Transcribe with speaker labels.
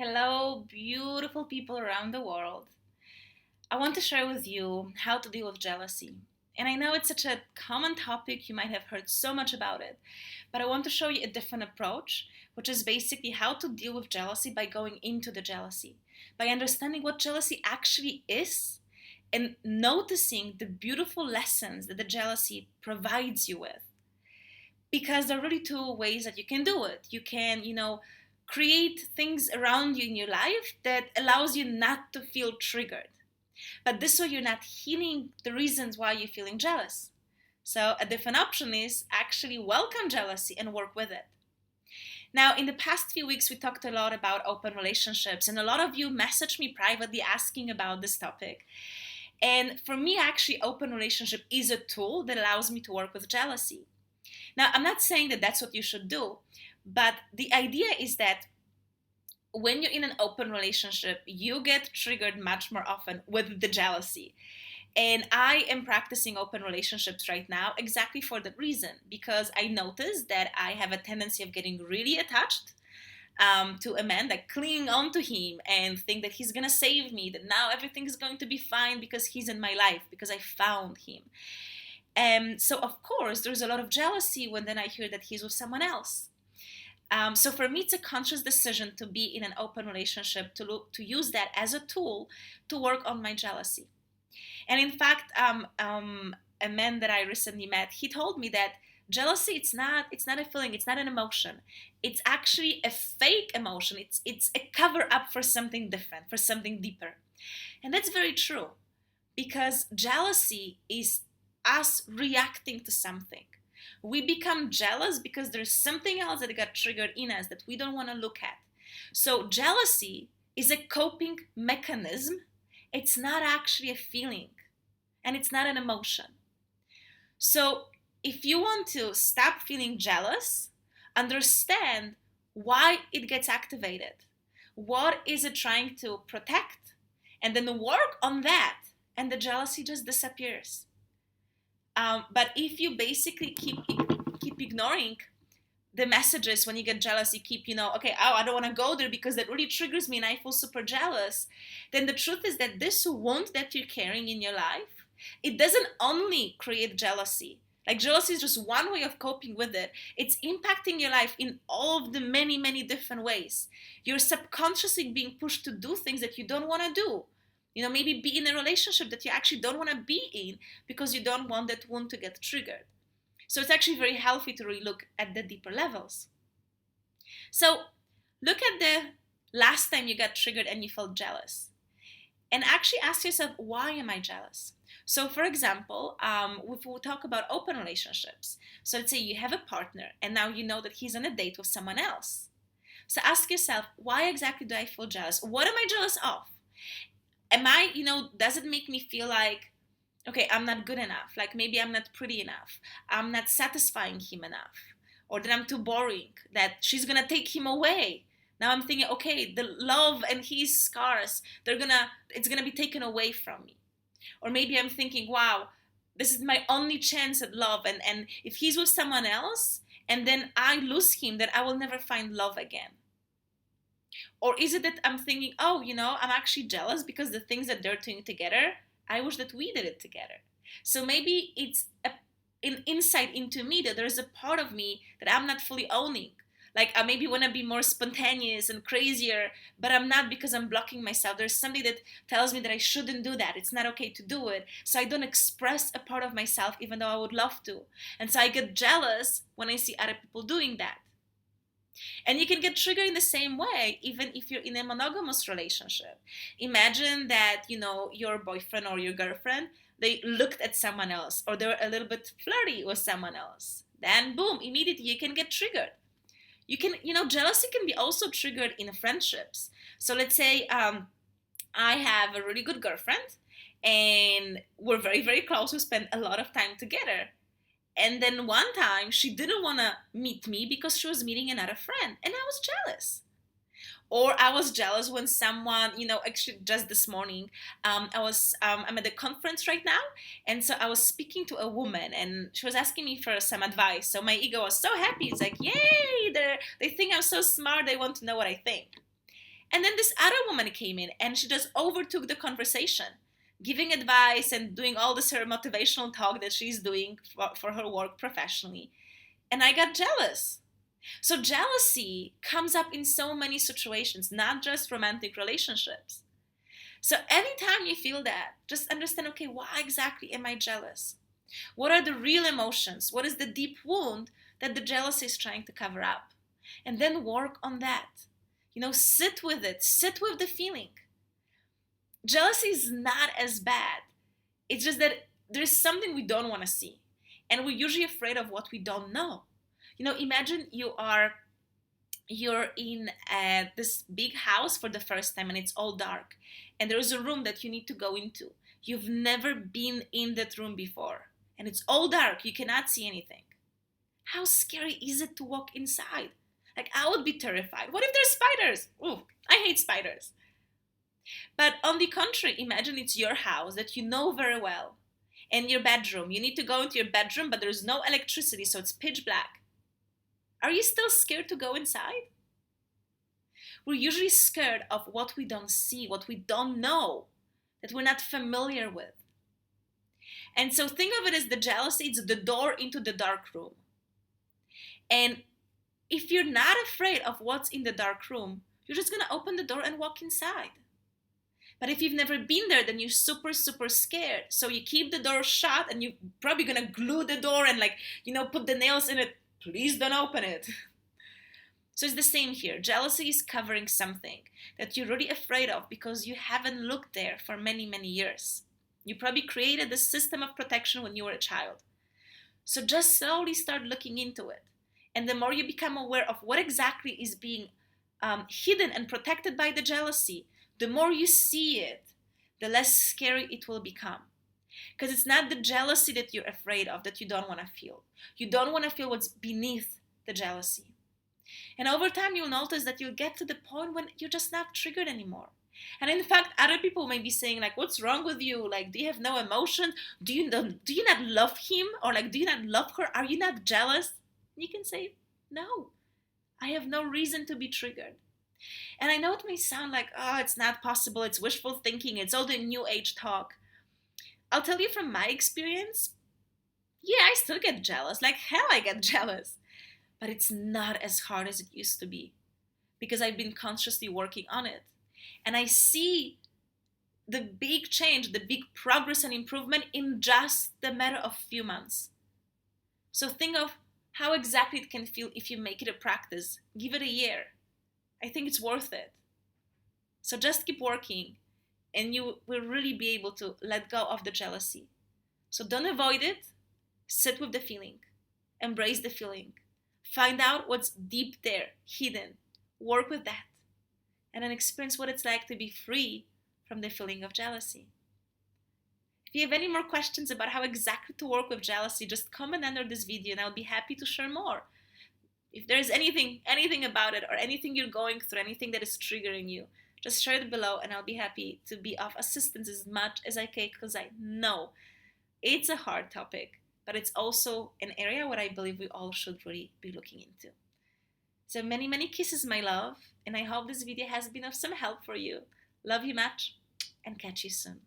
Speaker 1: Hello, beautiful people around the world. I want to share with you how to deal with jealousy. And I know it's such a common topic, you might have heard so much about it, but I want to show you a different approach, which is basically how to deal with jealousy by going into the jealousy, by understanding what jealousy actually is and noticing the beautiful lessons that the jealousy provides you with. Because there are really two ways that you can do it. You can, create things around you in your life that allows you not to feel triggered. But this way you're not healing the reasons why you're feeling jealous. So a different option is actually welcome jealousy and work with it. Now, in the past few weeks, we talked a lot about open relationships, and a lot of you messaged me privately asking about this topic. And for me, actually, open relationship is a tool that allows me to work with jealousy. Now, I'm not saying that that's what you should do, but the idea is that when you're in an open relationship, you get triggered much more often with the jealousy. And I am practicing open relationships right now exactly for that reason, because I noticed that I have a tendency of getting really attached to a man, like clinging on to him and think that he's gonna save me, that now everything is going to be fine because he's in my life, because I found him. So of course, there's a lot of jealousy when then I hear that he's with someone else. So for me, it's a conscious decision to be in an open relationship, to use that as a tool to work on my jealousy. And in fact, a man that I recently met, he told me that jealousy, it's not a feeling, it's not an emotion. It's actually a fake emotion. It's a cover up for something different, for something deeper. And that's very true, because jealousy is us reacting to something. We become jealous because there's something else that got triggered in us that we don't want to look at. So jealousy is a coping mechanism. It's not actually a feeling, and it's not an emotion. So if you want to stop feeling jealous, understand why it gets activated. What is it trying to protect? And then work on that, and the jealousy just disappears. But if you basically keep ignoring the messages when you get jealous, you keep, okay, oh, I don't want to go there because that really triggers me and I feel super jealous, then the truth is that this wound that you're carrying in your life, it doesn't only create jealousy. Like, jealousy is just one way of coping with it. It's impacting your life in all of the many, many different ways. You're subconsciously being pushed to do things that you don't want to do. Maybe be in a relationship that you actually don't want to be in because you don't want that wound to get triggered. So it's actually very healthy to really look at the deeper levels. So look at the last time you got triggered and you felt jealous. And actually ask yourself, why am I jealous? So for example, if we talk about open relationships, so let's say you have a partner and now you know that he's on a date with someone else. So ask yourself, why exactly do I feel jealous? What am I jealous of? Does it make me feel like, okay, I'm not good enough, like maybe I'm not pretty enough, I'm not satisfying him enough, or that I'm too boring, that she's gonna take him away. Now I'm thinking, okay, the love and his scars, it's gonna be taken away from me. Or maybe I'm thinking, wow, this is my only chance at love, and if he's with someone else and then I lose him, then I will never find love again. Or is it that I'm thinking, oh, I'm actually jealous because the things that they're doing together, I wish that we did it together. So maybe it's an insight into me that there's a part of me that I'm not fully owning. Like, I maybe want to be more spontaneous and crazier, but I'm not, because I'm blocking myself. There's something that tells me that I shouldn't do that. It's not okay to do it. So I don't express a part of myself even though I would love to. And so I get jealous when I see other people doing that. And you can get triggered in the same way, even if you're in a monogamous relationship. Imagine that, your boyfriend or your girlfriend, they looked at someone else, or they're a little bit flirty with someone else. Then, boom, immediately you can get triggered. Jealousy can be also triggered in friendships. So let's say I have a really good girlfriend, and we're very, very close. We spend a lot of time together. And then one time she didn't want to meet me because she was meeting another friend, and I was jealous. Or I was jealous when someone, actually just this morning, I'm at a conference right now, and so I was speaking to a woman, and she was asking me for some advice. So my ego was so happy. It's like, yay, they think I'm so smart. They want to know what I think. And then this other woman came in and she just overtook the conversation, giving advice and doing all this her motivational talk that she's doing for her work professionally. And I got jealous. So jealousy comes up in so many situations, not just romantic relationships. So anytime you feel that, just understand, okay, why exactly am I jealous? What are the real emotions? What is the deep wound that the jealousy is trying to cover up? And then work on that. Sit with it, sit with the feeling. Jealousy is not as bad. It's just that there's something we don't want to see. And we're usually afraid of what we don't know. Imagine you're in this big house for the first time and it's all dark. And there's a room that you need to go into. You've never been in that room before. And it's all dark. You cannot see anything. How scary is it to walk inside? Like, I would be terrified. What if there's spiders? Ooh, I hate spiders. But on the contrary, imagine it's your house that you know very well. And your bedroom. You need to go into your bedroom, but there's no electricity, so it's pitch black. Are you still scared to go inside? We're usually scared of what we don't see, what we don't know, that we're not familiar with. And so think of it as the jealousy, it's the door into the dark room. And if you're not afraid of what's in the dark room, you're just going to open the door and walk inside. But if you've never been there, then you're super, super scared. So you keep the door shut and you're probably going to glue the door and put the nails in it. Please don't open it. So it's the same here. Jealousy is covering something that you're really afraid of because you haven't looked there for many, many years. You probably created this system of protection when you were a child. So just slowly start looking into it. And the more you become aware of what exactly is being hidden and protected by the jealousy, the more you see it, the less scary it will become. Because it's not the jealousy that you're afraid of that you don't want to feel. You don't want to feel what's beneath the jealousy. And over time, you'll notice that you'll get to the point when you're just not triggered anymore. And in fact, other people may be saying, what's wrong with you? Do you have no emotion? Do you not love him? Or do you not love her? Are you not jealous? And you can say, no, I have no reason to be triggered. And I know it may sound like, oh, it's not possible, it's wishful thinking, it's all the new age talk. I'll tell you from my experience, yeah, I still get jealous. Like hell, I get jealous. But it's not as hard as it used to be because I've been consciously working on it. And I see the big change, the big progress and improvement in just the matter of few months. So think of how exactly it can feel if you make it a practice. Give it a year. I think it's worth it. So just keep working and you will really be able to let go of the jealousy. So don't avoid it. Sit with the feeling. Embrace the feeling. Find out what's deep there, hidden. Work with that. And then experience what it's like to be free from the feeling of jealousy. If you have any more questions about how exactly to work with jealousy, just comment under this video and I'll be happy to share more. If there's anything about it or anything you're going through, anything that is triggering you, just share it below and I'll be happy to be of assistance as much as I can because I know it's a hard topic, but it's also an area where I believe we all should really be looking into. So many, many kisses, my love, and I hope this video has been of some help for you. Love you much and catch you soon.